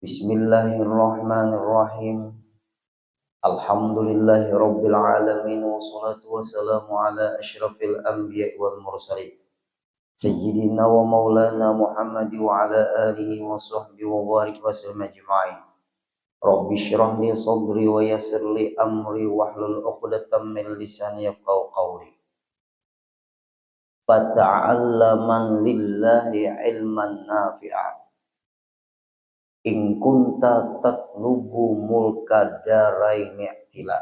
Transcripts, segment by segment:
Bismillahirrahmanirrahim. Alhamdulillahi rabbil alamin. Wassalatu wassalamu ala asyrafil anbiya wal mursalin Sayyidina wa maulana Muhammad wa ala alihi wa sahbihi wa barik wa sallam ajma'in. Rabbi syrah li sadri wa yassir li amri wahlul 'uqdatam min lisani yafqahu qawli. Fata'allaman lillahi ilman nafi'a. In kunta tatlubu mulka daraini i'tila.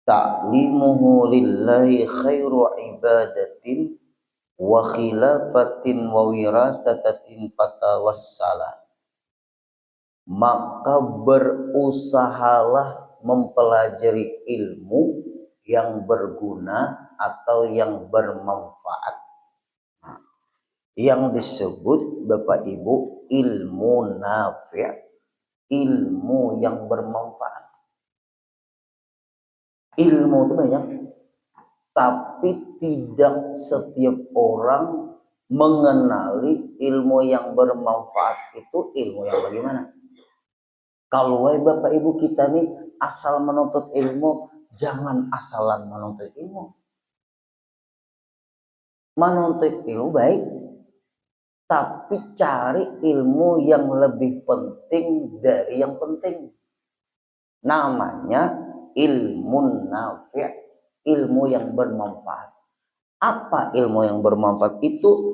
Ta'limuhu lillahi khairu ibadatin wa khilafatin wa wirasatatin fatawassala. Maka berusahalah mempelajari ilmu yang berguna atau yang bermanfaat. Yang disebut Bapak Ibu ilmu nafi', ilmu yang bermanfaat. Ilmu itu banyak, tapi tidak setiap orang mengenali ilmu yang bermanfaat itu ilmu yang bagaimana. Kalau Bapak Ibu kita nih asal menuntut ilmu, jangan asalan menuntut ilmu. Menuntut ilmu baik, tapi cari ilmu yang lebih penting dari yang penting. Namanya ilmu nafi', ilmu yang bermanfaat. Apa ilmu yang bermanfaat itu?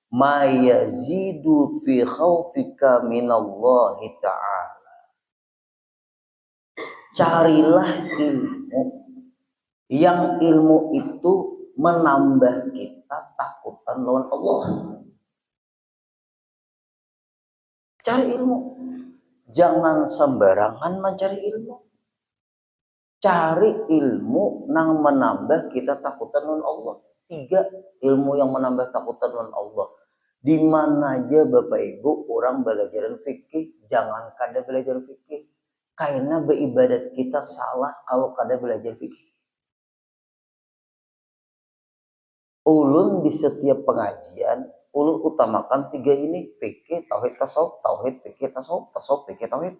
Ma yazidu fi khaufika minallahi ta'ala. Carilah ilmu yang ilmu itu menambah kita takutan lawan Allah. Cari ilmu. Jangan sembarangan mencari ilmu. Cari ilmu yang menambah kita takutan lawan Allah. 3 ilmu yang menambah takutan lawan Allah. Di mana aja Bapak Ibu orang belajar fikih, jangan kada belajar fikih. Karena beribadat kita salah kalau kada belajar fikih. Ulun di setiap pengajian, ulun utamakan 3 ini, fikih, tauhid, tasawuf, tauhid, fikih, tasawuf, tasawuf, fikih, tauhid.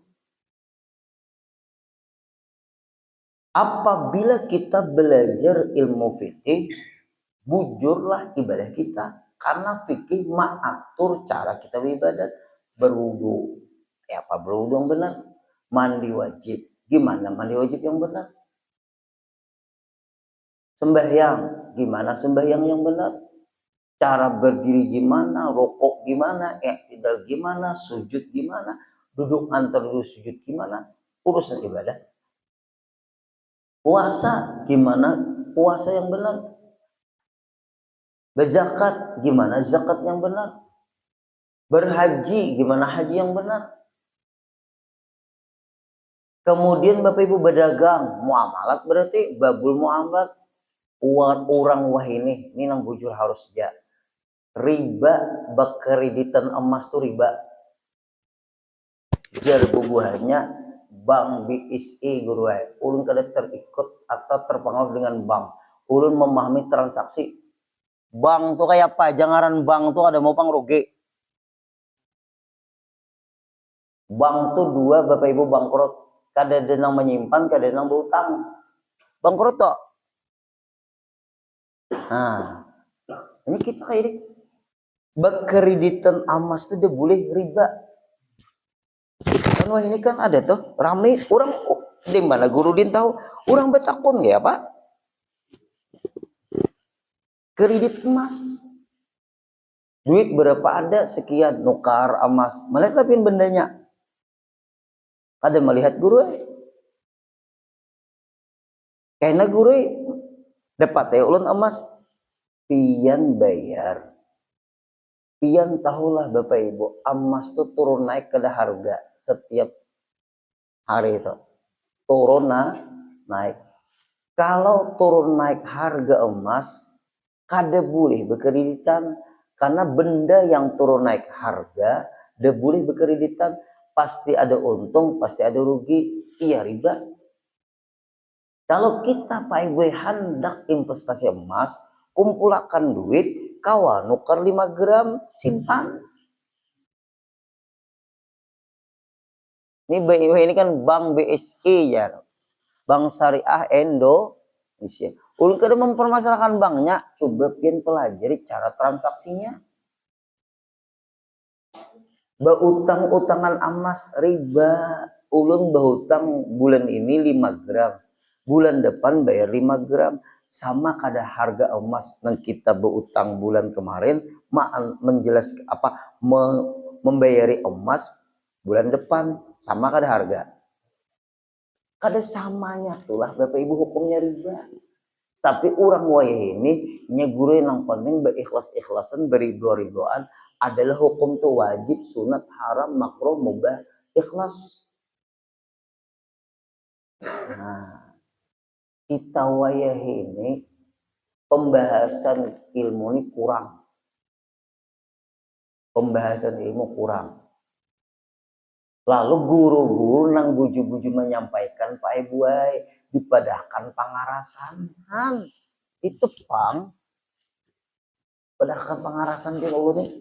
Apabila kita belajar ilmu fikih, bujurlah ibadah kita. Karena fikih mengatur cara kita beribadat. Berwudu, apa berwudu yang benar? Mandi wajib, gimana mandi wajib yang benar? Sembahyang, gimana sembahyang yang benar? Cara berdiri gimana? Rokok gimana? I'tidal gimana? Sujud gimana? Duduk antar duduk sujud gimana? Urusan ibadah. Puasa gimana? Puasa yang benar. Berzakat gimana? Zakat yang benar. Berhaji gimana? Haji yang benar. Kemudian Bapak Ibu berdagang, muamalat berarti babul muamalat. Orang wah ini nang bujur harus ya. Riba bekreditan emas tuh riba. Jar bubuhannya bank BSI guru ulun kada terikut atau terpengaruh dengan bank. Ulun memahami transaksi. Bank tuh kayak apa? Jangan bank tuh ada mau pangrugi. Bank tuh 2 Bapak Ibu bangkrut. Kada ada yang menyimpan, kada ada yang berutang. Bangkrut toh. Nah, ini kita kayak ini. Bekreditan emas tuh dia boleh riba. Kan wah ini kan ada tuh rame orang di mana guru din tahu orang betakun ya Pak. Kredit emas. Duit berapa ada sekian nukar emas. Melihat tapi bendanya. Ada melihat guru. Karena guru dapat ya ulun emas pian bayar. Pian tahulah Bapak Ibu, emas tuh turun naik ke harga setiap hari itu. Turun naik. Kalau turun naik harga emas, kada boleh berkreditan karena benda yang turun naik harga, dia boleh berkreditan, pasti ada untung, pasti ada rugi, iya riba. Kalau kita Pak Ibu hendak investasi emas, kumpulkan duit, kawan nukar 5 gram, simpan. Ini kan Bank BSI ya, Bank Syariah Indonesia. Ulun kada mempermasalahkan banknya, coba pian pelajari cara transaksinya. Bautang-utangan emas riba. Ulun bahutang bulan ini 5 gram. Bulan depan bayar 5 gram. Sama kada harga emas yang kita berutang bulan kemarin menjelaskan membayari emas bulan depan sama kada harga. Kada samanya tulah Bapak Ibu hukumnya riba. Tapi orang wayah ini guru yang penting berikhlas-ikhlasan berido-ridoan adalah hukum tuh wajib, sunat, haram, makruh, mubah, ikhlas. Nah, kita wayah ini pembahasan ilmu ini kurang. Pembahasan ilmu kurang. Lalu guru-guru nang buju-buju menyampaikan Pak Ibu dipadahkan pangarasan. Itu pang padahkan pangarasan di ulun nih.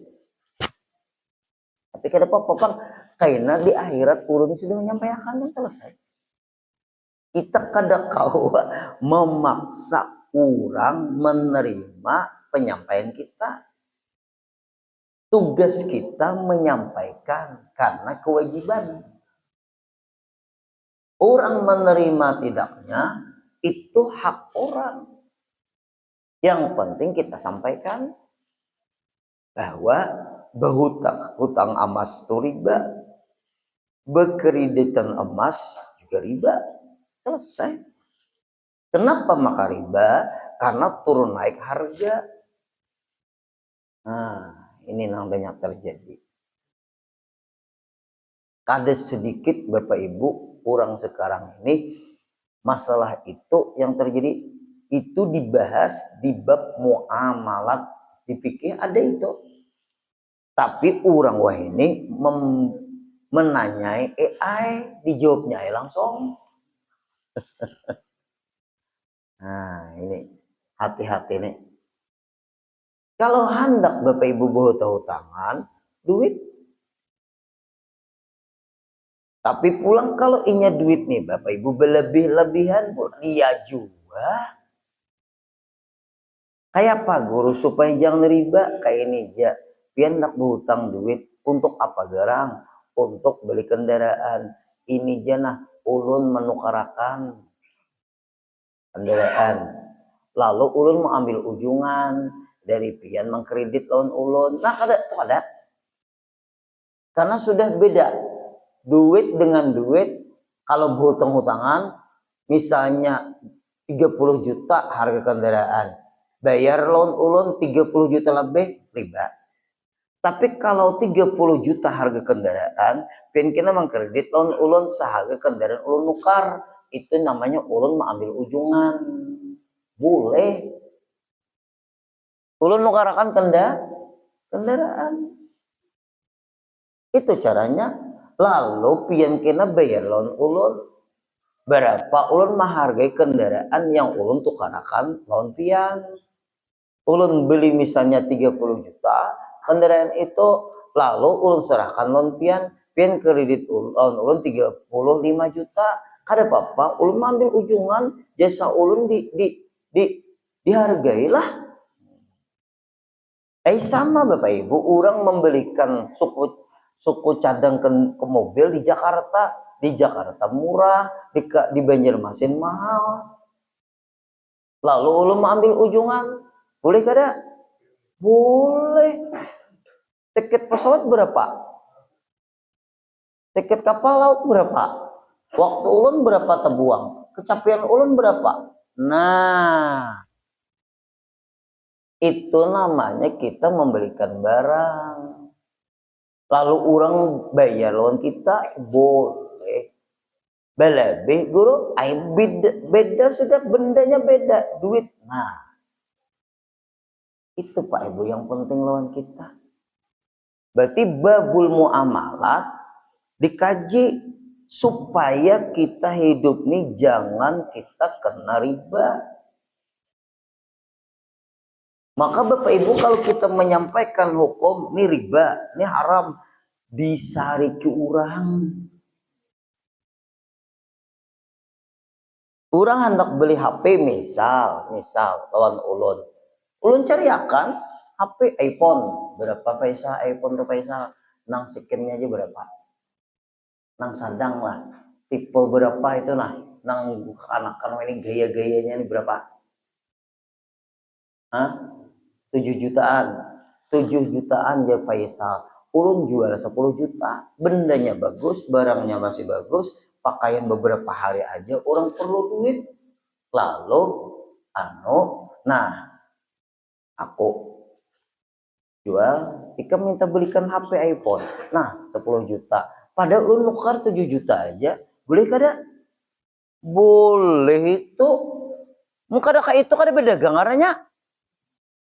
Tapi kada apa-apa pang karena di akhirat ulun sudah menyampaikan dan selesai. Kita kada kau memaksa orang menerima penyampaian kita. Tugas kita menyampaikan karena kewajiban. Orang menerima tidaknya itu hak orang. Yang penting kita sampaikan bahwa hutang emas itu riba, bekreditan emas juga riba. Selesai. Kenapa maka riba? Karena turun naik harga. Nah, ini yang banyak terjadi. Kada sedikit Bapak Ibu orang sekarang ini masalah itu yang terjadi itu dibahas di bab muamalat di fikih ada itu. Tapi orang wah ini menanyai AI dijawabnya langsung. Nah, ini hati-hati nih. Kalau hendak Bapak Ibu berhutang-hutangan, duit. Tapi pulang kalau inya duit nih Bapak Ibu berlebih-lebihan pulang. Iya juga. Kayak apa guru supaya jangan riba kayak ini ya. Pian nak berhutang duit untuk apa garang? Untuk beli kendaraan. Ini janah ulun menukarakan kendaraan. Lalu ulun mengambil ujungan dari pian mengkredit lawan ulun. Nah kada tuh ada. Karena sudah beda duit dengan duit. Kalau berhutang-hutangan misalnya 30 juta harga kendaraan, bayar loan ulun 30 juta lebih riba. Tapi kalau 30 juta harga kendaraan, pian kena mengkredit loan ulun seharga kendaraan ulun nukar, itu namanya ulun mengambil ujungan. Boleh. Ulun nukarakan kendaraan. Itu caranya. Lalu pian kena bayar loan ulun. Berapa ulun menghargai kendaraan yang ulun tukarakan loan pian. Ulun beli misalnya 30 juta, kendaraan itu lalu ulun serahkan loan pian kredit loan ulun 35 juta. Kada apa-apa, ulun ambil ujungan jasa ulun dihargailah. Sama Bapak Ibu, orang membelikan suku cadang ke mobil di Jakarta. Di Jakarta murah, di Banjarmasin mahal. Lalu ulun mengambil ujungan, boleh kada? Boleh. Tiket pesawat berapa? Tiket kapal laut berapa? Waktu ulun berapa terbuang? Kecapean ulun berapa? Nah, itu namanya kita membelikan barang. Lalu orang bayar loan kita boleh. Belebih guru, beda sudah bendanya beda, duit. Nah, itu Pak Ibu yang penting lawan kita. Berarti babul muamalat dikaji supaya kita hidup nih jangan kita kena riba. Maka Bapak Ibu kalau kita menyampaikan hukum ini riba, ini haram, disari ke orang. Orang hendak beli HP misal lawan ulun cariakan HP iPhone berapa paisa iPhone tuh paisa nang sekiannya aja berapa nang sadang lah tipe berapa itu nah nang anak-anak ini gaya-gayanya ini berapa 7 jutaan 7 jutaan ya Faisal ulun jual 10 juta bendanya bagus barangnya masih bagus pakaian beberapa hari aja orang perlu duit lalu nah aku jual Ika minta belikan HP iPhone nah 10 juta padahal ulun nukar 7 juta aja boleh kada boleh itu muka ada kayak itu kada beda gangarannya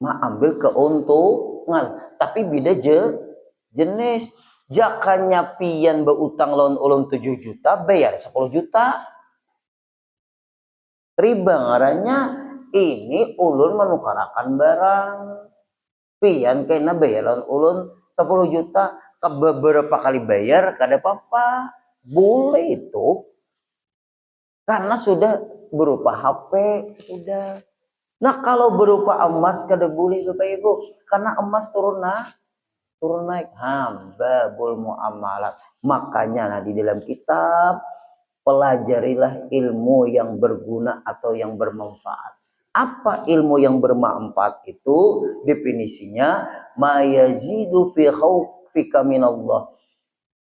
mah ambil keuntungan tapi beda jenis jakanya pian berutang lawan ulun 7 juta bayar 10 juta riba ngarannya ini ulun menukarakan barang pian kena bayar lawan ulun 10 juta ke beberapa kali bayar kada apa-apa boleh itu karena sudah berupa HP sudah. Nah kalau berupa emas kada boleh Bapak Ibu karena emas turun naik babul muamalat makanya nah di dalam kitab pelajarilah ilmu yang berguna atau yang bermanfaat. Apa ilmu yang bermanfaat itu definisinya mayazidu fi khaufika minallah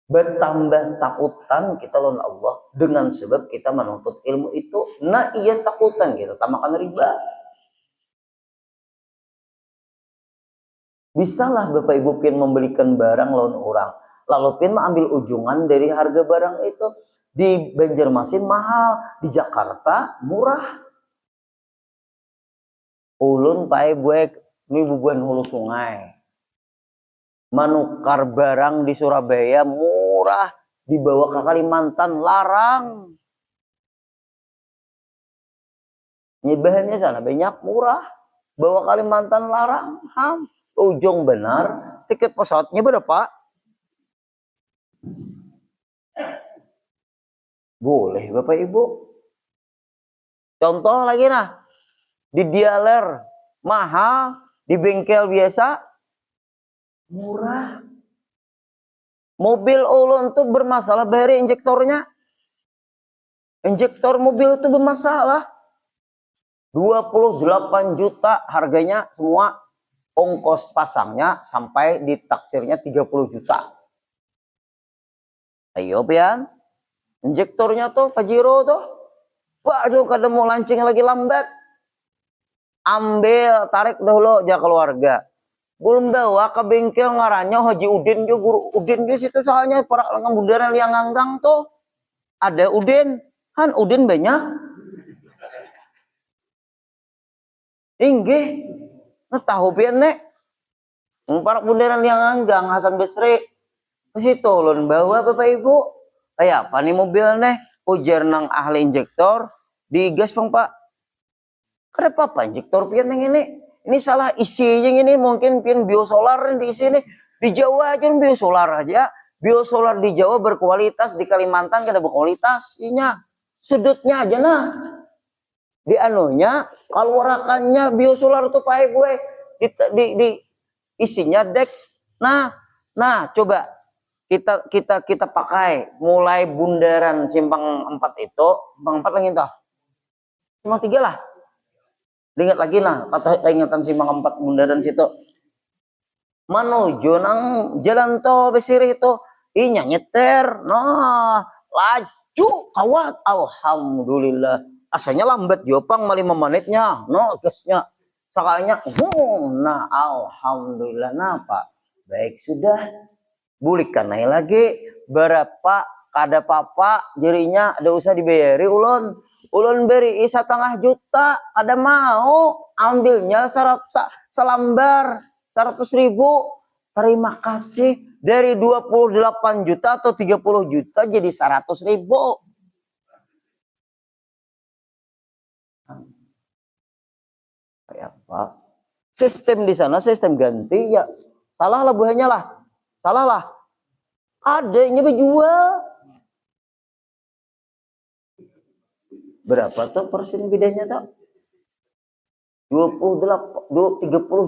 bertambah takutan kita lawan Allah dengan sebab kita menuntut ilmu itu nah iya takutan kita tamakan riba. Bisalah Bapak Ibu pian membelikan barang lawan orang. Lalu pian ambil ujungan dari harga barang itu. Di Banjarmasin mahal, di Jakarta murah. Ulun pae buek ini bubuan hulu sungai. Manukar barang di Surabaya murah, dibawa ke Kalimantan larang. Bahannya sana banyak murah, bawa Kalimantan larang, ujung benar, tiket pesawatnya berapa? Boleh Bapak Ibu. Contoh lagi nah, di dealer mahal, di bengkel biasa murah. Mobil ulun tuh bermasalah bayar injektornya. Injektor mobil itu bermasalah. 28 juta harganya semua ongkos pasangnya sampai ditaksirnya 30 juta. Ayo pian. Injektornya tuh Pajero tuh. Wah, aduh kada mau lancing lagi lambat. Ambil, tarik dahulu aja keluarga. Belum bawa ke bengkel ngarannya Haji Udin juga guru Udin di situ soalnya para bundaran yang nganggang tuh. Ada Udin. Han Udin banyak. Inggih. Nah tahu pian nek. Para bundaran yang nganggang Hasan Basri. Ke situ ulun bawa Bapak Ibu. Kayak apa nih mobil nih? Ujar nang ahli injektor, digas Bang Pak. Kenapa apa injektor pian yang ini? Ini salah isinya ini mungkin pian biosolar di sini. Di Jawa aja biosolar aja. Biosolar di Jawa berkualitas, di Kalimantan kada berkualitas. Isinya sedutnya aja nah. Di anunya, kalau warakannya biosolar tuh pakai gue di isinya Dex. Nah coba kita pakai mulai bundaran Simpang 4 itu, Simpang 4 lagi entah. Simpang 3 lah. Ingat lagi lah, kata ingatan Simpang 4 bundaran situ. Menuju nang jalan tol Besiri itu, inya nyeter. Nah, laju kawat. Alhamdulillah. Asalnya lambat jopang 5 menitnya. No, gasnya. Sakanya, nah alhamdulillah napa. Baik sudah. Bulikan naik lagi berapa kada papa jadinya ada usah dibayari ulun beri 1,5 juta ada mau ambilnya selambar 100.000 terima kasih dari 28 juta atau 30 juta jadi 100.000 kayak apa sistem di sana sistem ganti ya salah lah buahnya lah salah lah adanya berjual Berapa tuh persen bedanya tuh? 30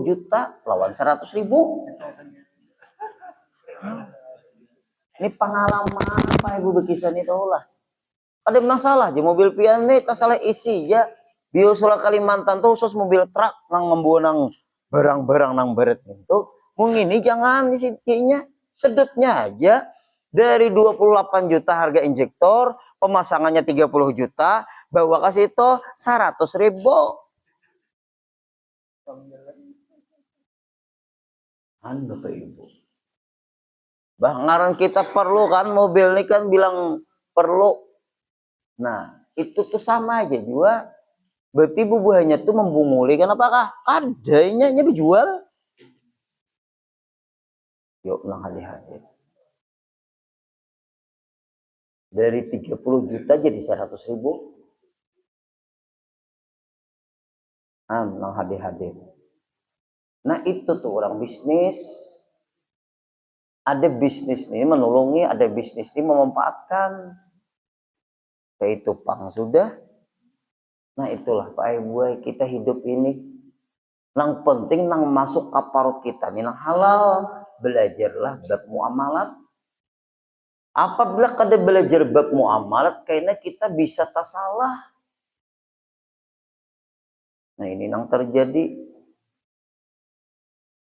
juta lawan 100.000. Ini pengalaman apa ibu berkisah itu lah. Ada masalah di mobil pian nih, tak salah isi ya. Biosola Kalimantan tuh khusus mobil truk nang membawa nang barang-barang nang beret itu. Mungkin ini jangan isinya sedutnya aja dari 28 juta harga injektor, pemasangannya 30 juta, bawa kasih itu 100.000. Bapak Ibu. Ngarang kita perlu kan mobil ini kan bilang perlu. Nah, itu tuh sama aja juga. Berarti bubuhannya tuh membunguli kan apakah adanya dijual? Yuk nang hati-hati. Dari 30 juta jadi 100.000. Nang hati-hati. Nah, itu tuh orang bisnis. Ada bisnis nih menolongi, ada bisnis nih memanfaatkan. Kayak itu pang sudah. Nah, itulah Pak Ibu, kita hidup ini. Nang penting nang masuk ke parut kita nih nang halal. Belajarlah bab muamalat. Apabila kada belajar bab muamalat, kayaknya kita bisa tak salah. Nah, ini nang terjadi.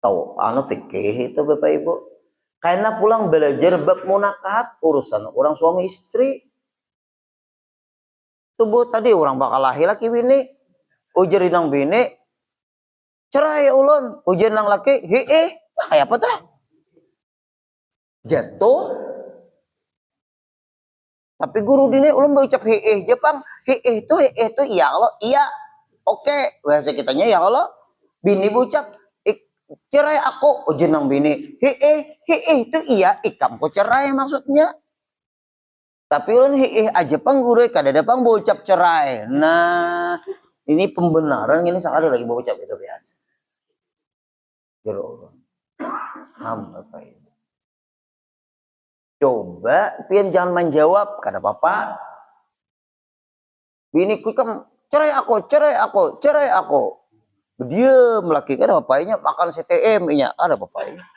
Tahu, fikih itu Bapak Ibu. Karena pulang belajar bab munakahat urusan orang suami istri. Tubuh tadi orang bakal lahir laki bini, ujar nang bini, cerai ulun, ujar nang laki, kayak apa tah? Jatuh. Tapi guru dini ulun berucap Jepang, itu iya kalau iya, oke, bahasa kitanya ya kalau bini berucap cerai aku, ujar nang bini, itu iya, kamu cerai maksudnya. Tapi ulun aja pang guru kada pang berucap cerai. Nah, ini pembenaran ini sekali lagi berucap itu ya. Jero. Apa ini? Coba pian jangan menjawab, kada apa-apa. Biniku kan cerai aku. Diam laki kada apa-apanya makan CTM nya, ada apa-apanya.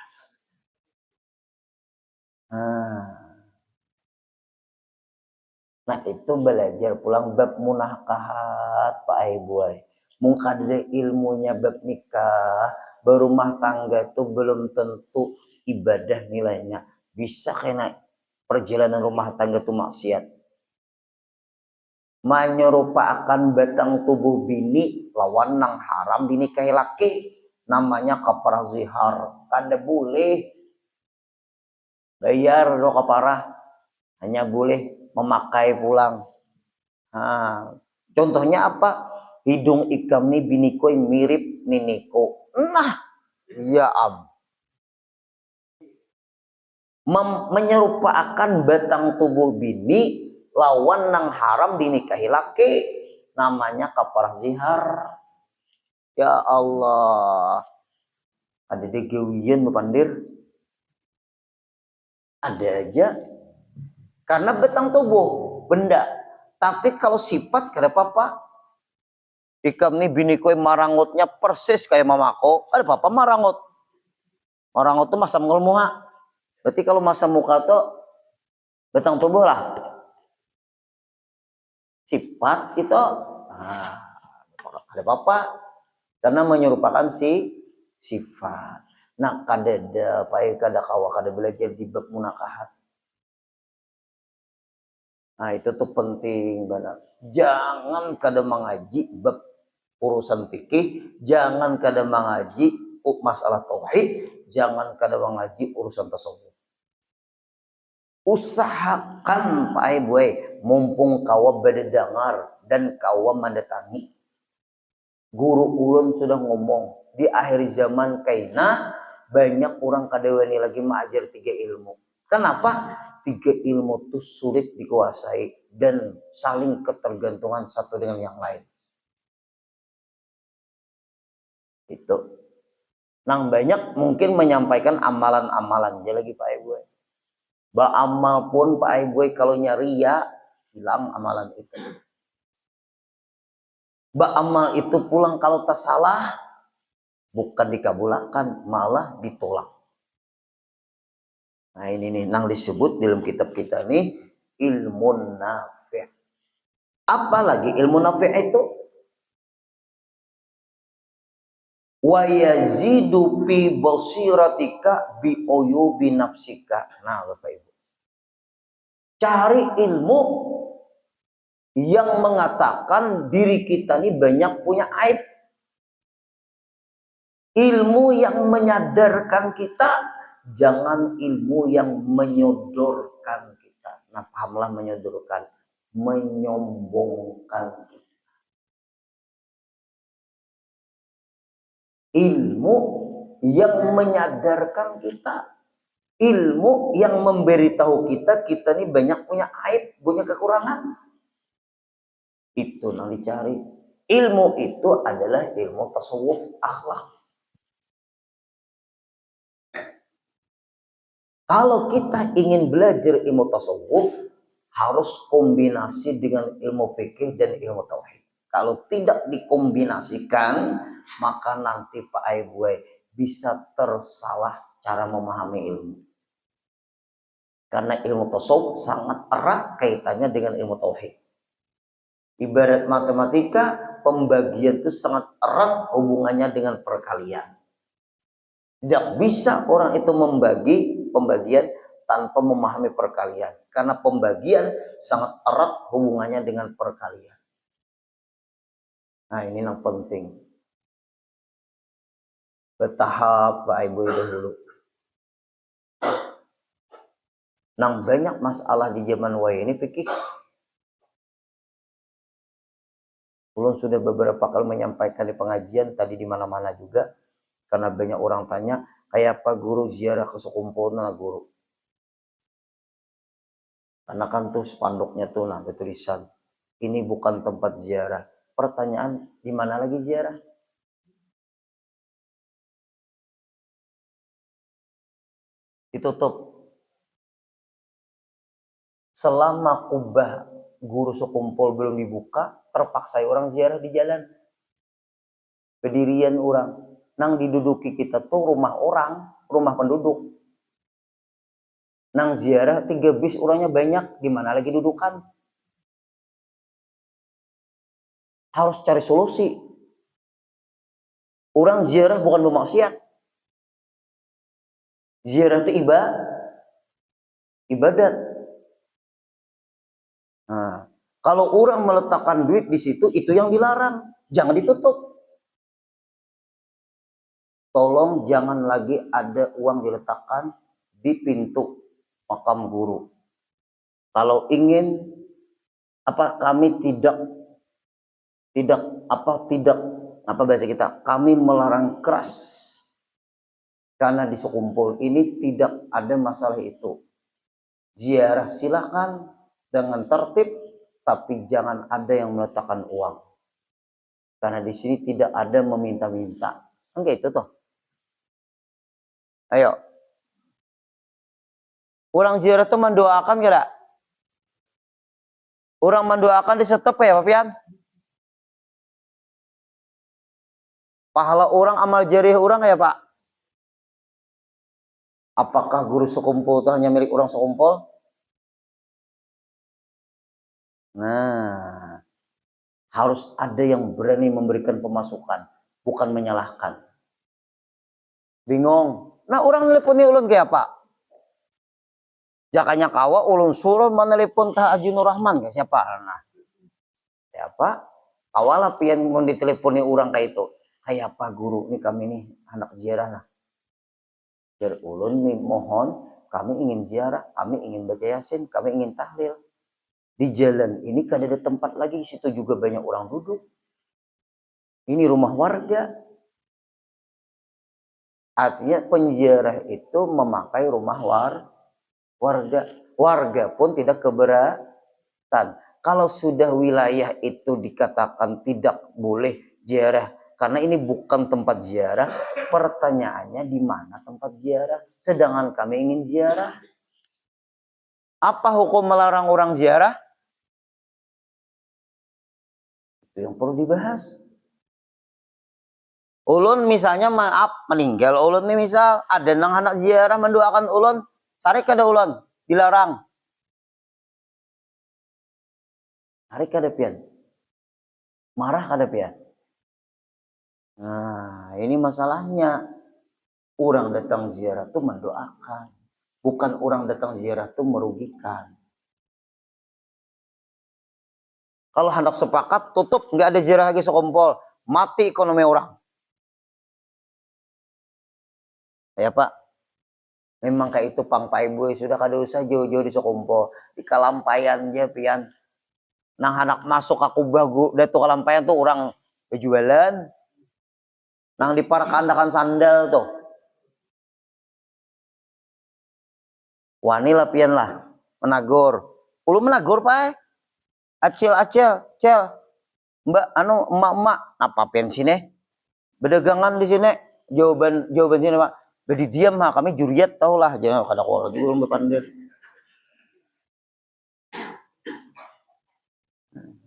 Nah, itu belajar pulang bab munakahat Pak Ibu. Mungkin ada ilmunya bab nikah, berumah tangga itu belum tentu ibadah nilainya. Bisa kena perjalanan rumah tangga itu maksiat. Menyerupakan batang tubuh bini lawan nang haram dinikahi laki, namanya kafarah zihar. Kada boleh bayar do kafarah, hanya boleh memakai pulang. Nah, contohnya apa? Hidung ikam nih biniko yang mirip niniko. Nah, ya menyerupakan batang tubuh bini lawan nang haram dinikahi laki, namanya kafarah zihar. Ya Allah, ada degewian Bapandir, ada aja. Karena batang tubuh benda, tapi kalau sifat kada apa-apa. Ikam nih bini kowe marangutnya persis kayak mamako, ada apa-apa marangut. Marangut tuh masam muka. Berarti kalau masam muka tuh batang tubuh lah. Sifat itu ada apa-apa. Karena menyerupakan sifat. Nah, kada kawa kada belajar di bab munakahat. Nah, itu tuh penting banget. Jangan kada mengaji bab urusan fikih, jangan kada mengaji masalah tauhid, jangan kada mengaji urusan tasawuf. Usahakan Pak Ibu, mumpung kawa berdengar dan kawa mendatangi. Guru ulun sudah ngomong di akhir zaman kaina banyak orang kada wani lagi mengajar 3 ilmu. Kenapa? 3 ilmu itu sulit dikuasai dan saling ketergantungan satu dengan yang lain. Itu. Nang banyak mungkin menyampaikan amalan-amalan. Dia lagi Pak Ibu. Amal pun Pak Ibu kalau nyari ya hilang amalan itu. Amal itu pulang kalau tak salah, bukan dikabulkan, malah ditolak. Nah ini nih, yang disebut dalam kitab kita nih, ilmu nafi'. Apalagi ilmu nafi' itu? Wa yazidu fi basiratika bi uyubi nafsika. Nah Bapak Ibu, cari ilmu yang mengatakan diri kita ini banyak punya aib. Ilmu yang menyadarkan kita, jangan ilmu yang menyodorkan kita. Nah pahamlah menyodorkan, menyombongkan kita. Ilmu yang menyadarkan kita, ilmu yang memberitahu kita, kita ini banyak punya aib, punya kekurangan. Itu yang dicari. Ilmu itu adalah ilmu tasawuf akhlak. Kalau kita ingin belajar ilmu tasawuf, harus kombinasi dengan ilmu fikih dan ilmu tauhid. Kalau tidak dikombinasikan, maka nanti Pak Aibuai bisa tersalah cara memahami ilmu. Karena ilmu tasawuf sangat erat kaitannya dengan ilmu tauhid. Ibarat matematika, pembagian itu sangat erat hubungannya dengan perkalian. Tidak bisa orang itu membagi pembagian tanpa memahami perkalian. Karena pembagian sangat erat hubungannya dengan perkalian. Nah ini yang penting. Bertahap Pak Ibu dahulu. Nang banyak masalah di zaman waya ini fikih. Ulun sudah beberapa kali menyampaikan di pengajian tadi di mana-mana juga, karena banyak orang tanya, kayak apa guru ziarah ke Sekumpul nah guru? Karena kan tuh spanduknya tuh nah bertulisan, ini bukan tempat ziarah. Pertanyaan, di mana lagi ziarah? Ditutup. Selama kubah guru Sekumpul belum dibuka, terpaksa orang ziarah di jalan. Pendirian orang. Nang diduduki kita tuh rumah orang, rumah penduduk. Nang ziarah 3 bis orangnya banyak, gimana lagi dudukan? Harus cari solusi. Orang ziarah bukan bermaksiat. Ziarah itu ibadat. Nah, kalau orang meletakkan duit di situ, itu yang dilarang. Jangan ditutup. Tolong jangan lagi ada uang diletakkan di pintu makam guru. Kalau ingin kami tidak bahasa kita, kami melarang keras. Karena di Sekumpul ini tidak ada masalah itu. Ziarah silakan dengan tertib, tapi jangan ada yang meletakkan uang. Karena di sini tidak ada meminta-minta. Enggak itu tuh. Ayo. Orang ziarah itu mendoakan kira? Orang mendoakan di setep ya Pak Pian? Pahala orang amal jariah orang ya Pak? Apakah guru Sekumpul itu hanya milik orang Sekumpul? Nah, harus ada yang berani memberikan pemasukan, bukan menyalahkan. Bingung. Nah, orang nelponi ulun kayak apa? Jakanya kawa ulun suruh menelepon Tah Haji Nur Rahman kayak siapa? Nah, siapa? Awalah pian mau diteleponi orang kayak itu. Kayak apa guru? Ini kami nih anak ziarah nah. Jadi ulun nih mohon, kami ingin ziarah, kami ingin baca yasin, kami ingin tahlil. Di jalan ini kan ada tempat lagi, di situ juga banyak orang duduk. Ini rumah warga. Artinya penziarah itu memakai rumah warga. Warga pun tidak keberatan. Kalau sudah wilayah itu dikatakan tidak boleh ziarah, karena ini bukan tempat ziarah, pertanyaannya di mana tempat ziarah? Sedangkan kami ingin ziarah. Apa hukum melarang orang ziarah? Itu yang perlu dibahas. Ulun misalnya maaf meninggal, ulun nih misal ada nang anak ziarah mendoakan ulun, sarik kada ulun, dilarang. Sarik kada pian. Marah kada pian. Nah, ini masalahnya. Orang datang ziarah tuh mendoakan. Bukan orang datang ziarah tuh merugikan. Kalau hendak sepakat, tutup, nggak ada ziarah lagi sekumpul. Mati ekonomi orang. Ya Pak, memang kayak itu pang Pak Ibu sudah kada usah jauh-jauh di sekumpul. Di Kalampayan aja pian. Nang anak masuk aku bagu, datu Kalampayan tuh orang berjualan. Nang di Parakandakan sandal tuh. Wani lah pian lah, menagor. Ulu menagor Pak. Acil, cel. Mbak, emak-emak, apa pian sini? Berdagangan di sini. Jawaban sini Pak. Bedi diam ha, kami juriat tau lah, jangan kada kau lagi belum berpandir.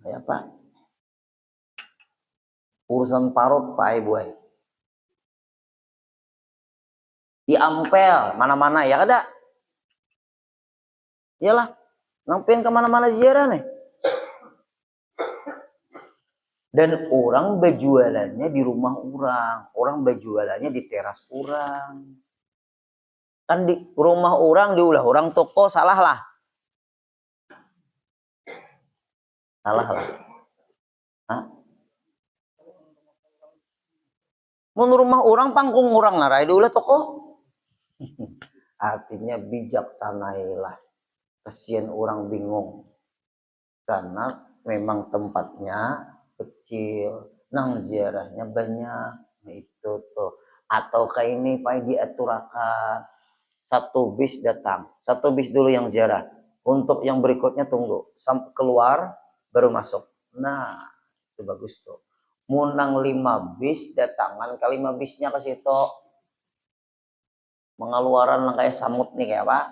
Ya Pak. Urusan parut Pak Ibu. Diampel mana-mana ya kada? Iyalah, nampin kemana-mana ziarah nih. Dan orang berjualannya di rumah orang berjualannya di teras orang. Kan di rumah orang, diulah orang toko, salah lah. Salah lah. Hah? Mun rumah orang, panggung orang narai diulah toko. Artinya bijaksanailah. Kasihan orang bingung. Karena memang tempatnya kecil, nang ziarahnya banyak. Nah, itu tuh. Atau kayak ini Pak diaturakan. Satu bis datang, satu bis dulu yang ziarah. Untuk yang berikutnya tunggu sampai keluar baru masuk. Nah, itu bagus tuh. Munang 5 bis datangan ke 5 bisnya ke situ. Mengeluaran kayak samut nih kayak Pak.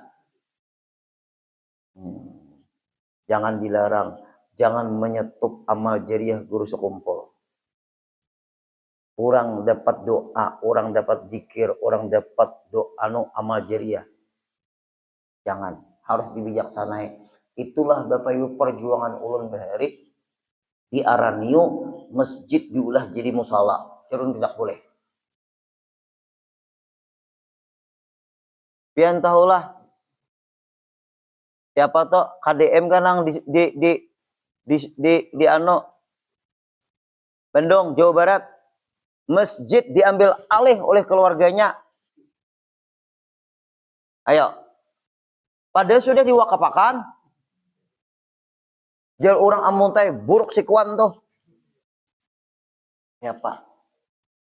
Jangan dilarang, jangan menyetup amal jariah guru sekumpul. Orang dapat doa, orang dapat zikir, orang dapat doa amal jariah. Jangan, harus dibijaksanai. Itulah Bapak Ibu perjuangan ulun bahari di Aranio, masjid diulah jadi musala. Cerun tidak boleh. Pian tahulah siapa toh KDM kanang di Bandung, Jawa Barat. Masjid diambil alih oleh keluarganya. Ayo. Padahal sudah diwakapakan. Jar orang amuntai buruk sikuan tuh. Ya Pak.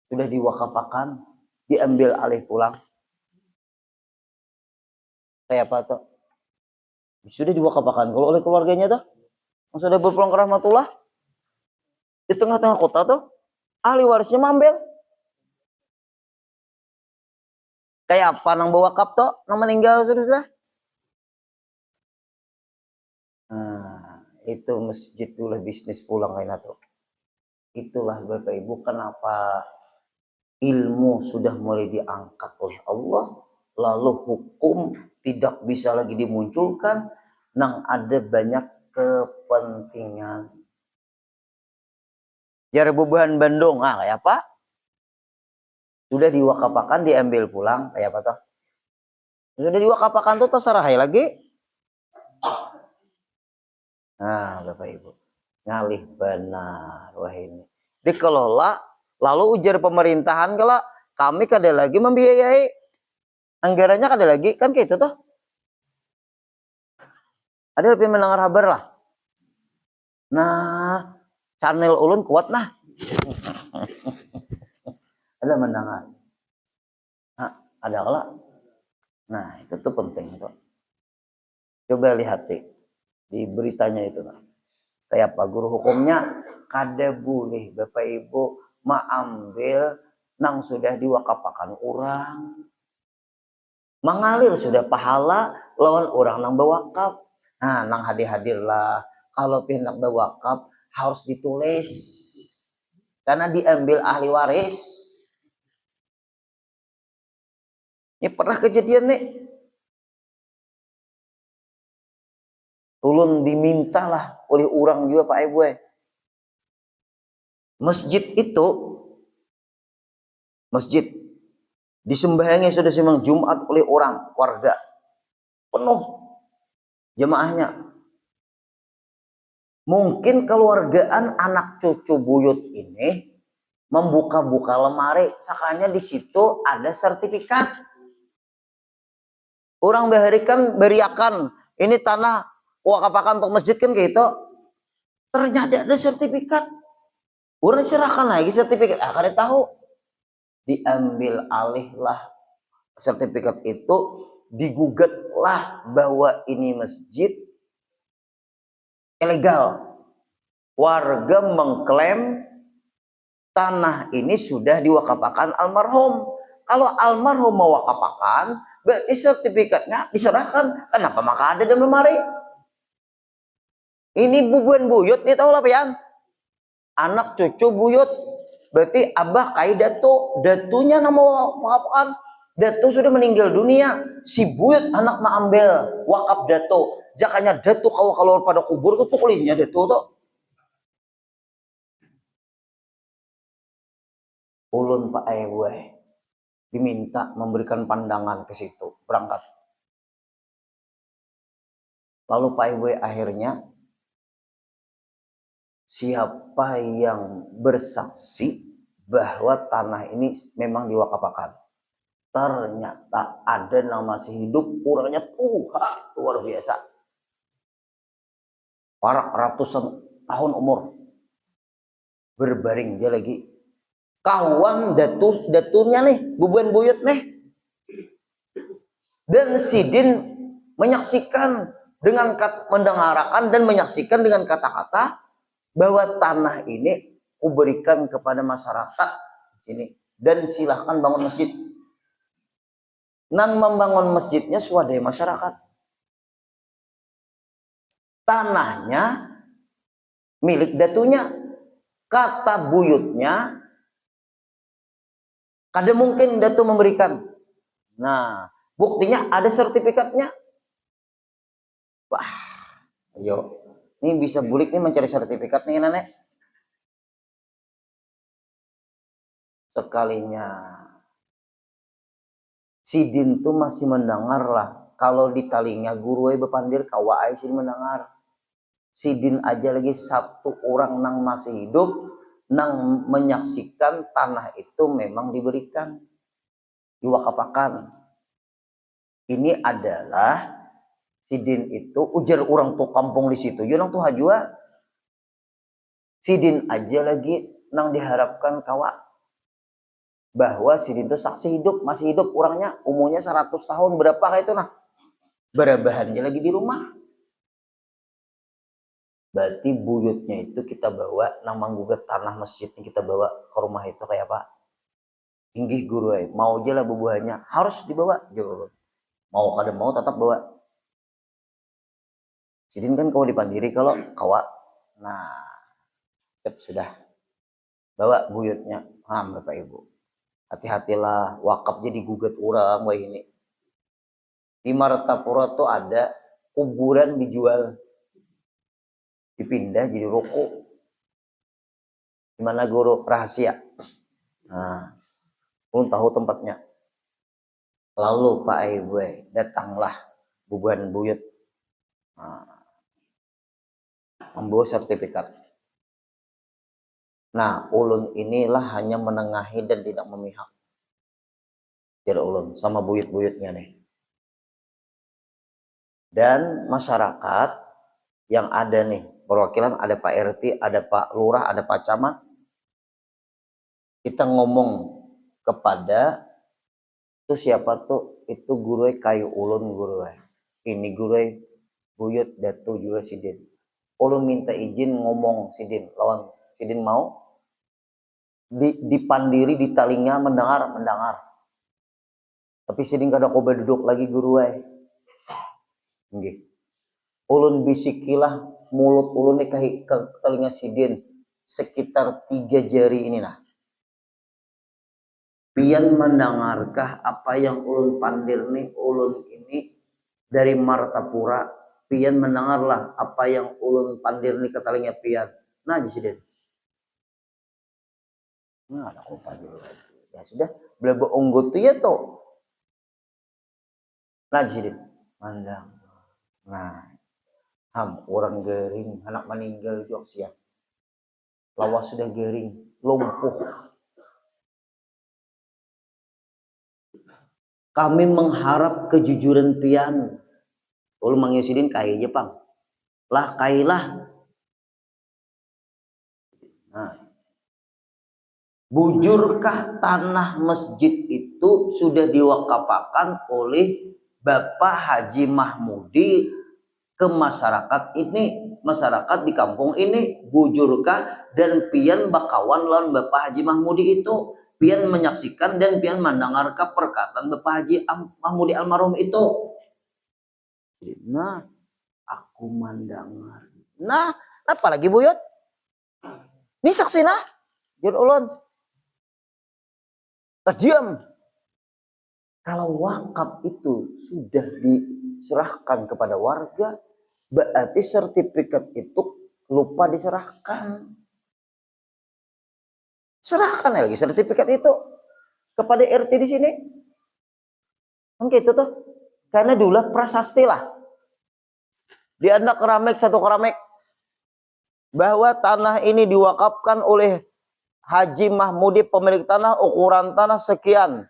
Sudah diwakapakan, diambil alih pulang. Kayak apa tuh? Sudah diwakapakan kalau oleh keluarganya tuh. Sudah berpulang ke rahmatullah. Di tengah-tengah kota tuh. Ahli warisnya mambil. Kayak apa nang bawa kap toh, nang meninggal sudah. Nah, itu masjid itulah bisnis pulang lain tuh. Itulah Bapak Ibu kenapa ilmu sudah mulai diangkat oleh Allah, lalu hukum tidak bisa lagi dimunculkan, nang ada banyak kepentingan. Jar bubuhan Bandung, kayak apa? Sudah diwakapakan diambil pulang, kayak apa toh? Sudah diwakapakan tuh terserah lagi. Nah, Bapak Ibu, ngalih benar wah ini. Dikelola, lalu ujar pemerintahan kalau kami kada lagi membiayai anggarannya kada lagi, kan kayak itu toh. Ada lebih mendengar kabar lah. Nah, channel ulun kuat nah. Ada mendengar. Nah, ada kalau. Nah, itu tuh penting tuh. Coba lihat di beritanya itu nah. Kayak apa guru hukumnya kada boleh Bapak Ibu mengambil nang sudah diwakapakan orang. Mengalir sudah pahala lawan orang nang bewakaf. Nah, nang hadir-hadir lah. Kalau pihak bewakaf harus ditulis karena diambil ahli waris. Ini pernah kejadian nih, ulun dimintalah oleh orang juga Pak Ibu, masjid itu, masjid disembahyangi sudah semang Jumat oleh orang warga penuh jemaahnya. Mungkin keluargaan anak cucu buyut ini membuka-buka lemari, sakanya di situ ada sertifikat. Orang berikan beriakan ini tanah wakafakan untuk masjid kan gitu. Ternyata ada sertifikat. Orang serahkan lagi sertifikat. Akhirnya tahu diambil alih lah sertifikat itu, digugatlah bahwa ini masjid ilegal. Warga mengklaim tanah ini sudah diwakafakan almarhum. Kalau almarhum mewakafakan, berarti sertifikatnya diserahkan. Kenapa maka ada dalam lemari? Ini bubuan buyut nih, tahu lah pian? Anak cucu buyut. Berarti abah kai datu, datunya nama wakafakan. Datu sudah meninggal dunia. Si buyut anak mak ambil wakaf datu. Jakanya datu kalau pada kubur tuh pukulinya datu tuh. Ulun Pak Ewe diminta memberikan pandangan ke situ, berangkat. Lalu Pak Ewe akhirnya, siapa yang bersaksi bahwa tanah ini memang diwakafakan? Ternyata ada nama si hidup, orangnya tua luar biasa, para ratusan tahun umur, berbaring dia lagi. Kawan datunya nih, bubuan buyut nih. Dan Sidin menyaksikan dengan mendengarkan dan menyaksikan dengan kata-kata bahwa tanah ini kuberikan kepada masyarakat di sini dan silahkan bangun masjid. Nang membangun masjidnya swadaya masyarakat. Tanahnya milik datunya, kata buyutnya kada mungkin datu memberikan. Nah, buktinya ada sertifikatnya. Wah, ayo, ini bisa bulik nih mencari sertifikat nih nenek. Sekalinya Sidin tuh masih mendengar lah. Kalau di talinya guru bepandir kawai sih mendengar. Sidin aja lagi satu orang nang masih hidup, nang menyaksikan tanah itu memang diberikan, diwakafakan. Ini adalah Sidin itu ujar orang tuh kampung di situ, yunang tuh hajua. Sidin aja lagi nang diharapkan kawa bahwa Sidin itu saksi hidup, masih hidup orangnya, umurnya 100 tahun berapa kayak itu nah. Berabahannya lagi di rumah. Berarti buyutnya itu kita bawa, nang manggugat tanah masjidnya kita bawa ke rumah itu kayak apa? Inggih guru mau aja lah bubuhannya, harus dibawa. Mau kada mau tetap bawa. Sidin kan kalau dipandiri kalau kawa. Nah, sudah bawa buyutnya. Bapak Ibu. Hati-hatilah, wakaf jadi gugat orang wah ini. Di Martapura tuh ada kuburan dijual, dipindah jadi ruko. Gimana guru? Rahasia. Nah, belum tahu tempatnya. Lalu Pak Ibu datanglah bubuhan buyut, membawa sertifikat. Nah, ulun inilah hanya menengahi dan tidak memihak. Jadi ulun sama buyut-buyutnya nih. Dan masyarakat yang ada nih, perwakilan ada Pak RT, ada Pak Lurah, ada Pak Camat. Kita ngomong kepada itu siapa tuh? Itu guru kayu ulun guru. Ini guru buyut datu juga Sidin. Ulun minta izin ngomong Sidin, lawan Sidin mau dipandiri di talinga mendengar. Tapi Sidin kada kobe duduk lagi guru Nggih. Ulun bisikilah mulut ulun nih ke telinga sidin sekitar 3 jari ini nah. Pian mendengarkah apa yang ulun pandir nih, ulun ini dari Martapura. Pian mendengarlah apa yang ulun pandir nih ke telinga pian. Nah, sidin. Nah, ada aku pandir lagi. Ya sudah, belebe unggut tuh ya tuh. Nah, sidin. Mandang. Nah, orang gering, anak meninggal juga siap. Lawas sudah gering, lumpuh. Kami mengharap kejujuran pian. Ulu mangyusidin kai aja pang. Lah kailah. Nah, bujurkah tanah masjid itu sudah diwakafkan oleh Bapak Haji Mahmudi ke masyarakat ini, masyarakat di kampung ini? Bujurkah? Dan pian bakawan lawan Bapak Haji Mahmudi itu, pian menyaksikan dan pian mendengarkan perkataan Bapak Haji Mahmudi almarhum itu. Nah, aku mendengar. Nah, apa lagi buyut? Ini saksi nah, jur ulun. Diam. Kalau wakaf itu sudah diserahkan kepada warga, berarti sertifikat itu lupa diserahkan. Serahkan lagi sertifikat itu kepada RT di sini. Kan gitu tuh. Karena dulu prasasti lah. Di anak keramik satu keramik bahwa tanah ini diwakafkan oleh Haji Mahmudi pemilik tanah, ukuran tanah sekian,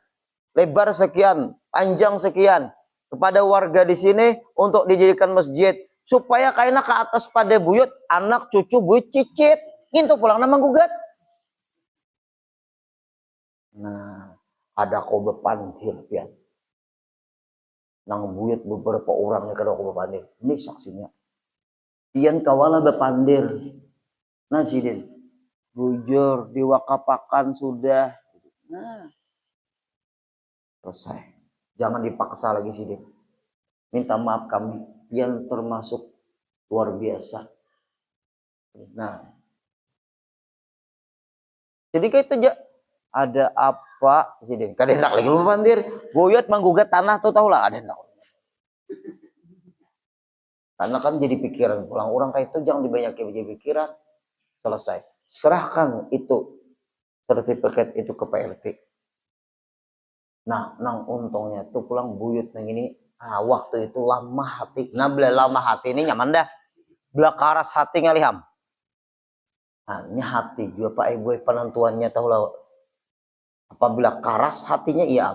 lebar sekian, panjang sekian, kepada warga di sini untuk dijadikan masjid supaya kaina ke atas pada buyut anak cucu buyut cicit gitu pulang nama gugat. Nah, ada kau bepandir pian nang buyut beberapa orangnya kada kau bepandir ini saksinya pian kawala bepandir. Nah sidin bujur diwakapakan sudah. Nah, selesai. Jangan dipaksa lagi sidin. Minta maaf kami yang termasuk luar biasa. Nah, jadi kayak itu aja. Ada apa sidin? Kada enak lagi lu pandir. Buyut menggugat tanah tuh tau lah ada enak. Karena kan jadi pikiran pulang orang kayak itu jangan dibanyakin jadi pikiran. Selesai. Serahkan itu sertifikat itu ke PRT. Nah, nang untungnya tuh pulang buyut nang ini. Nah, waktu itu lama hati. Nah, bila lama hati ini nyaman dah. Bila karas hati ngaliham. Nah, ini hati juga Pak Ibu penentuannya tahu lah. Apabila karas hatinya iya.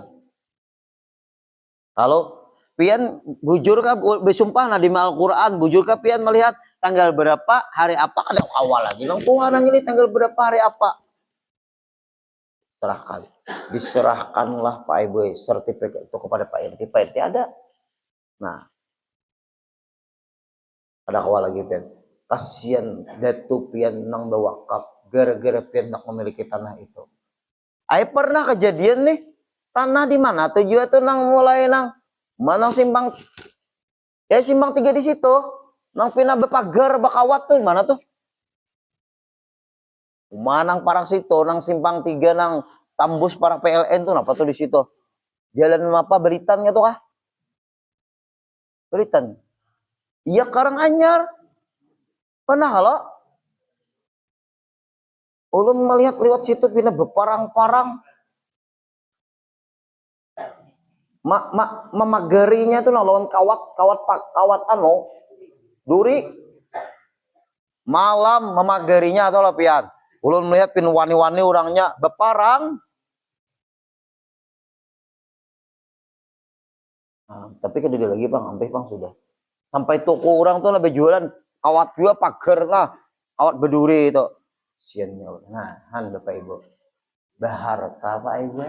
Kalau pian bujur kah bersumpah nah di Al-Qur'an bujur kah pian melihat tanggal berapa hari apa kada awal lagi. Nang Tuhan ini tanggal berapa hari apa? Serahkan. Diserahkanlah Pak Ibu sertifikat itu kepada Pak RT. Pak RT ada. Nah, ada awal lagi pian. Kasihan datu pian nang bewakaf gara-gara pian nak memiliki tanah itu. Ay pernah kejadian nih tanah di mana tujuan tuh nang mulai nang mana simpang ya simpang 3 di situ nang pina bepagar bakawat tuh mana tuh manang parang situ nang simpang 3 nang tambus parang PLN tuh apa tuh di situ jalan apa Beritannya tuh kah Beritan iya Karanganyar pernah kalau ulun melihat lewat situ pina beparang-parang memagarinya tuh lawan kawat anu duri malam memagarinya atau lapian ulun melihat pin wani-wani orangnya beparang. Nah, tapi kan dia lagi bang sampai bang sudah sampai toko orang tuh lebih jualan kawat juga pagar lah kawat berduri itu siannya. Nah han bapak ibu baharta pak ibu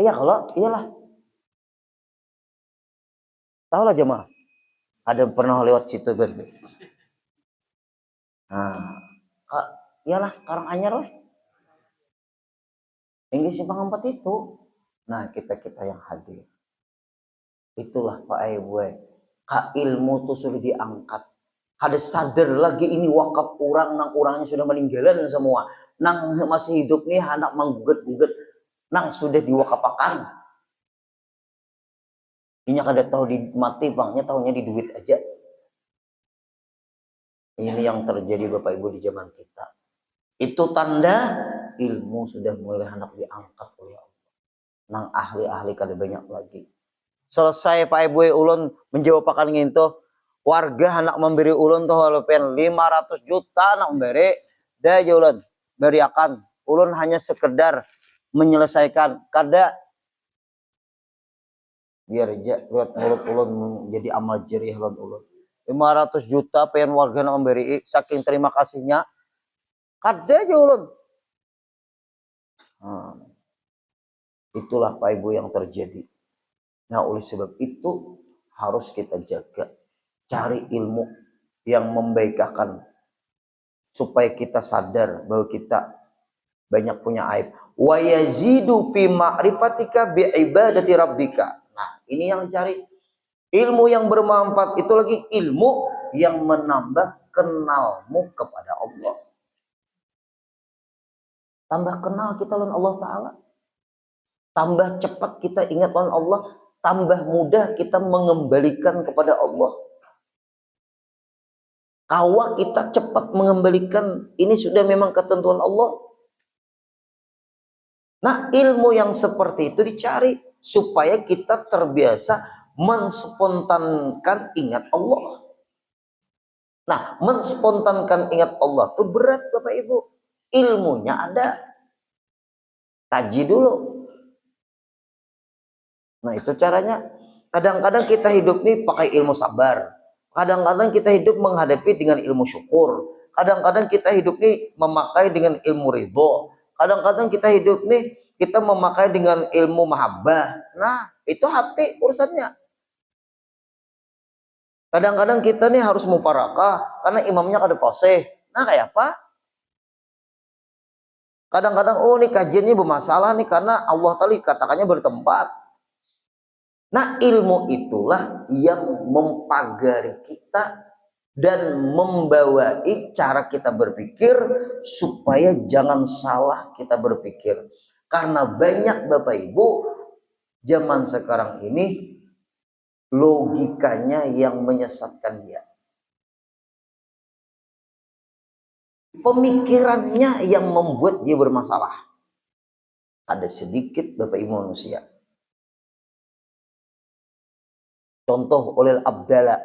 iya kalau iyalah tahu lah jemaah ada pernah lewat situ berarti. Nah iyalah Karanganyar lah tinggi simpang 4 itu. Nah kita yang hadir itulah Pak Ibu ilmu tuh sudah diangkat. Ada sadar lagi ini wakaf orang, nang orangnya sudah meninggalan semua. Nang masih hidup nih anak menggugat-gugat, nang sudah diwakapakan. Ini kada tahu di mati bangnya, tahunya di duit aja. Ini yang terjadi Bapak Ibu di zaman kita. Itu tanda ilmu sudah mulai hendak diangkat oleh Allah. Nang ahli-ahli kada banyak lagi. Selesai Pak Ibu ulun menjawab pakan nginto, warga hendak memberi ulun tuh walaupun 500 juta nak memberi, dah aja ulun beriakan. Ulun hanya sekedar menyelesaikan, kada biar aja lihat mulut ulun jadi amal jerih ulun. 500 juta pengen warga nak memberi, saking terima kasihnya, kada aja ulun. Itulah Pak Ibu yang terjadi. Nah oleh sebab itu harus kita jaga, cari ilmu yang membaikakan supaya kita sadar bahwa kita banyak punya aib. Wa yazidu fi ma'rifatika bi ibadati rabbika. Nah, ini yang cari. Ilmu yang bermanfaat itu lagi ilmu yang menambah kenalmu kepada Allah. Tambah kenal kita lawan Allah Ta'ala. Tambah cepat kita ingat lawan Allah. Tambah mudah kita mengembalikan kepada Allah. Kalau kita cepat mengembalikan, ini sudah memang ketentuan Allah. Nah, ilmu yang seperti itu dicari supaya kita terbiasa menspontankan ingat Allah. Nah, menspontankan ingat Allah itu berat Bapak Ibu. Ilmunya ada. Kaji dulu. Nah, itu caranya. Kadang-kadang kita hidup nih pakai ilmu sabar. Kadang-kadang kita hidup menghadapi dengan ilmu syukur. Kadang-kadang kita hidup nih memakai dengan ilmu ridho. Kadang-kadang kita hidup nih kita memakai dengan ilmu mahabbah. Nah, itu hati urusannya. Kadang-kadang kita nih harus mufarakah karena imamnya kada fasih. Nah, kayak apa? Kadang-kadang oh nih kajiannya bermasalah nih karena Allah tadi katakannya bertempat. Nah, ilmu itulah yang mempagari kita dan membawai cara kita berpikir supaya jangan salah kita berpikir. Karena banyak Bapak Ibu zaman sekarang ini logikanya yang menyesatkan dia. Pemikirannya yang membuat dia bermasalah. Ada sedikit Bapak Ibu manusia. Contoh oleh Abdallah.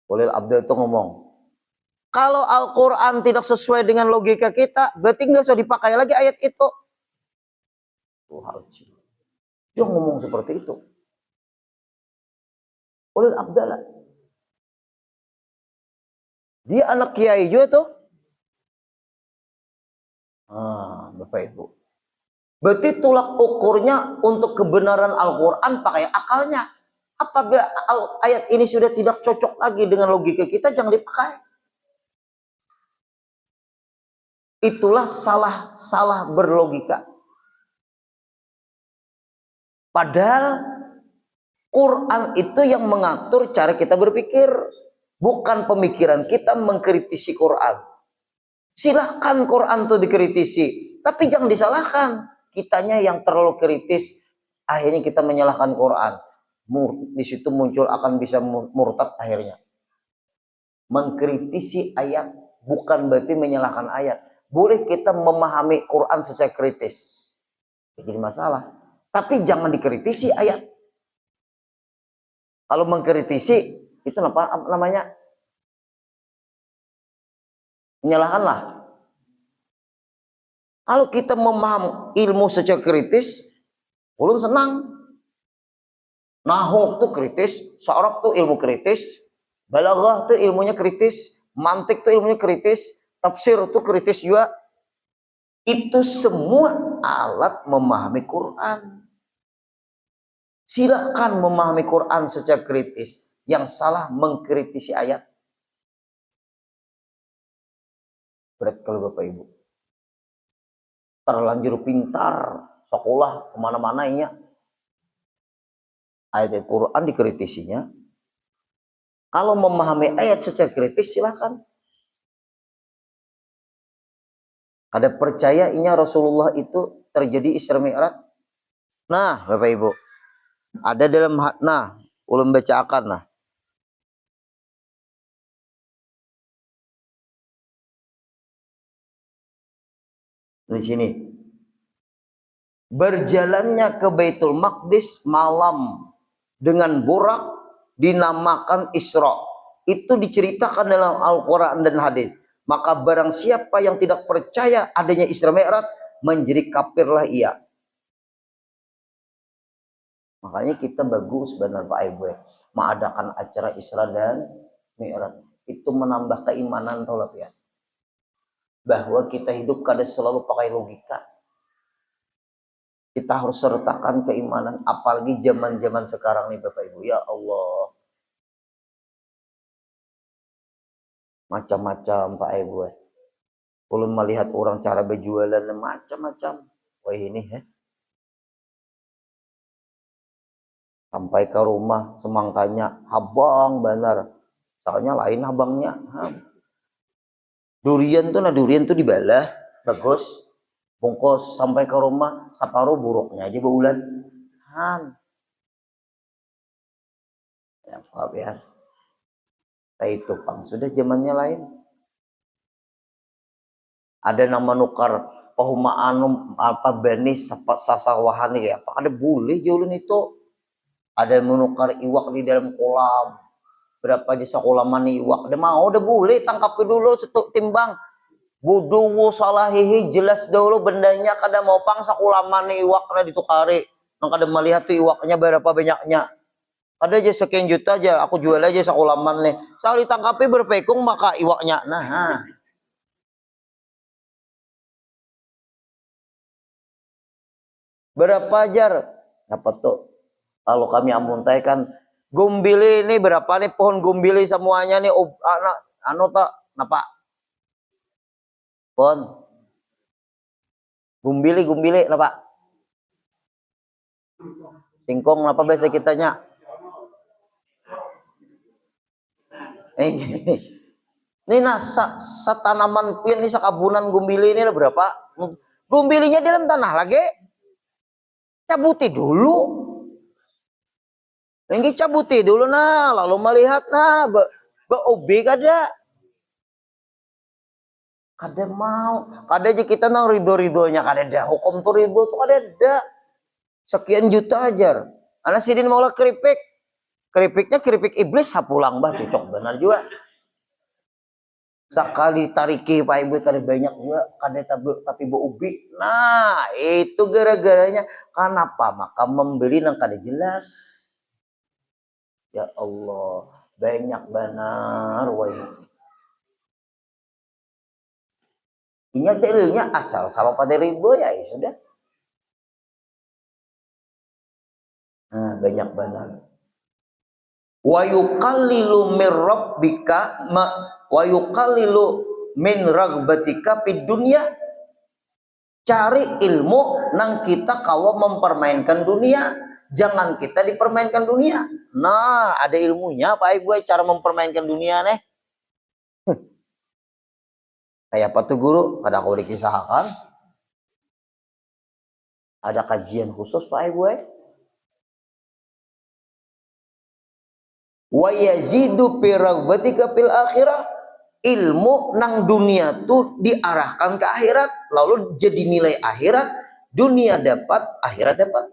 Oleh Abdallah itu ngomong, kalau Al-Quran tidak sesuai dengan logika kita, berarti nggak usah dipakai lagi ayat itu. Dia ngomong seperti itu. Oleh Abdallah. Dia anak kiai juga tuh. Bapak Ibu. Berarti tolak ukurnya untuk kebenaran Al-Quran pakai akalnya. Apabila ayat ini sudah tidak cocok lagi dengan logika kita, jangan dipakai. Itulah salah berlogika. Padahal Quran itu yang mengatur cara kita berpikir. Bukan pemikiran kita mengkritisi Quran. Silahkan Quran itu dikritisi. Tapi jangan disalahkan. Kitanya yang terlalu kritis. Akhirnya kita menyalahkan Quran. Di situ muncul akan bisa murtad akhirnya. Mengkritisi ayat bukan berarti menyalahkan ayat. Boleh kita memahami Quran secara kritis. Jadi masalah. Tapi jangan dikritisi ayat. Kalau mengkritisi itu apa namanya? Menyalahkanlah. Kalau kita memaham ilmu secara kritis, ulun senang. Nahwu itu kritis, sa'rab itu ilmu kritis, balaghah itu ilmunya kritis, mantik itu ilmunya kritis, tafsir itu kritis juga. Itu semua alat memahami Quran. Silakan memahami Quran secara kritis. Yang salah mengkritisi ayat. Berat kalau Bapak Ibu. Terlanjur pintar, sekolah kemana-mana ya. ayat Quran dikritisinya. Kalau memahami ayat secara kritis silahkan. Ada percaya inya Rasulullah itu terjadi Isra Mi'raj? Nah, Bapak Ibu, ada dalam ulun bacakan nah. Di sini. Berjalannya ke Baitul Maqdis malam dengan burak dinamakan Isra. Itu diceritakan dalam Al-Quran dan hadis. Maka barang siapa yang tidak percaya adanya Isra Mi'raj, menjadi kafirlah ia. Makanya kita bagus benar Pak Ibu ya, mengadakan acara Isra dan Mi'raj. Itu menambah keimanan tolak ya. Bahwa kita hidup kada selalu pakai logika. Kita harus sertakan keimanan, apalagi zaman-zaman sekarang nih Bapak Ibu. Ya Allah. Macam-macam Pak Ibu. Ulun melihat orang cara berjualan macam-macam. Wah ini ya. Sampai ke rumah semangkanya habang benar. Soalnya lain habangnya. Durian tuh dibalah bagus. Bungkus sampai ke rumah separuh buruknya aja beulan. Ya, maaf ya. Kayak itu Pang. Sudah zamannya lain. Ada nama nukar pahumaan apa benis sasawahani ya. Apa ada boleh julun itu. Ada menukar iwak di dalam kolam. Berapa aja sekolaman iwak. Ada mau udah boleh tangkap dulu setuk timbang. Budu salahihi jelas dulu bendanya kada mau pang sakulaman iwak na ditukari. Nang kada melihat tuh iwaknya berapa banyaknya. Ada aja sekian juta aja aku jual aja sakulaman nih. Sekali tangkapi berpekung maka iwaknya. Nah, berapa jar? Dapat tuh. Kalau kami amuntaikan gumbili ini berapa nih pohon gumbili semuanya nih tak napa? Pohon gumbili napa? Singkong napa biasa kitanya? Ini tanaman pin ini sakabunan gumbili ini berapa? Gumbilinya di dalam tanah lagi. Cabuti dulu. Ini cabuti dulu nah, lalu melihat nah, obi kada. Kada mau, kada aja kita nang ridho-ridhonya kada ada. Hukum tuh ridho tuh kada ada. Sekian juta aja. Anak sidin maulah keripik. Keripiknya keripik iblis pulang bah cocok benar juga. Sekali tariki Pak Ibu kada banyak juga kada tapi bu ubi. Nah, itu gara-garanya kenapa? Maka membeli nang kada jelas. Ya Allah, banyak benar woi. Ingat dalilnya asal sama pada ribu ya, ya sudah. Nah, banyak benar. Wa yuqallilu min rabbika wa yuqallilu min ragbatika fid dunya. Cari ilmu nang kita kawa mempermainkan dunia, jangan kita dipermainkan dunia. Nah, ada ilmunya Pak Ibu cara mempermainkan dunia nih. Kayak apa tuh guru? Ada aku dikisahkan. Ada kajian khusus Pak Ibu. Wa yazidu fi ragbatika fil akhirah. Ilmu nang dunia tuh diarahkan ke akhirat, lalu jadi nilai akhirat, dunia dapat, akhirat dapat.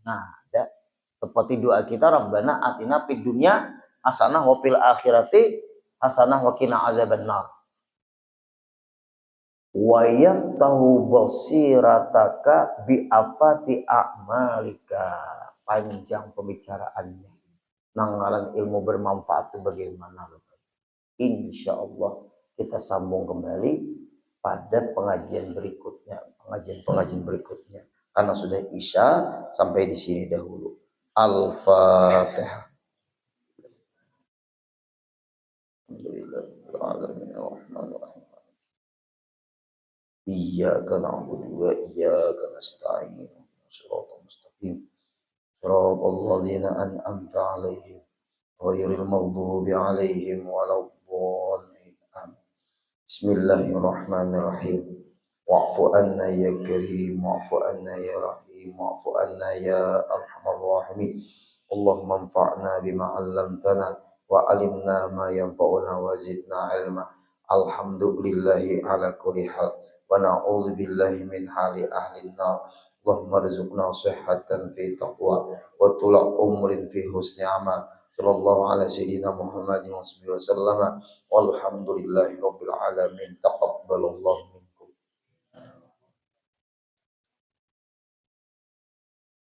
Nah, ada seperti doa kita Rabbana atina fid dunya hasanah wa fil akhirati hasanah wa qina azabannar. Wa yaftahu basirataka bi afati a'malika. Panjang pembicaraannya. Nanggalan ilmu bermanfaat itu bagaimana? Insya Allah kita sambung kembali pada pengajian berikutnya, pengajian berikutnya. Karena sudah Isya, sampai di sini dahulu. Al-Fatihah. Iyyaka na'budu wa iyyaka nasta'in. Shiratal mustaqim. صراط الذين أنعمت عليهم غير المغضوب عليهم ولا الضالين آمين. بسم الله الرحمن الرحيم واعف عنا يا كريم واعف عنا يا رحيم واعف عنا يا أرحم الراحمين اللهم انفعنا بما علمتنا وعلمنا ما ينفعنا وزدنا علما الحمد لله على كل حال ونعوذ بالله من حال أهل النار اللهم ارزقنا صحة في تقوى وطول عمر في حسن عمل صلى الله على سيدنا محمد وصحبه وسلم والحمد لله رب العالمين تقبل الله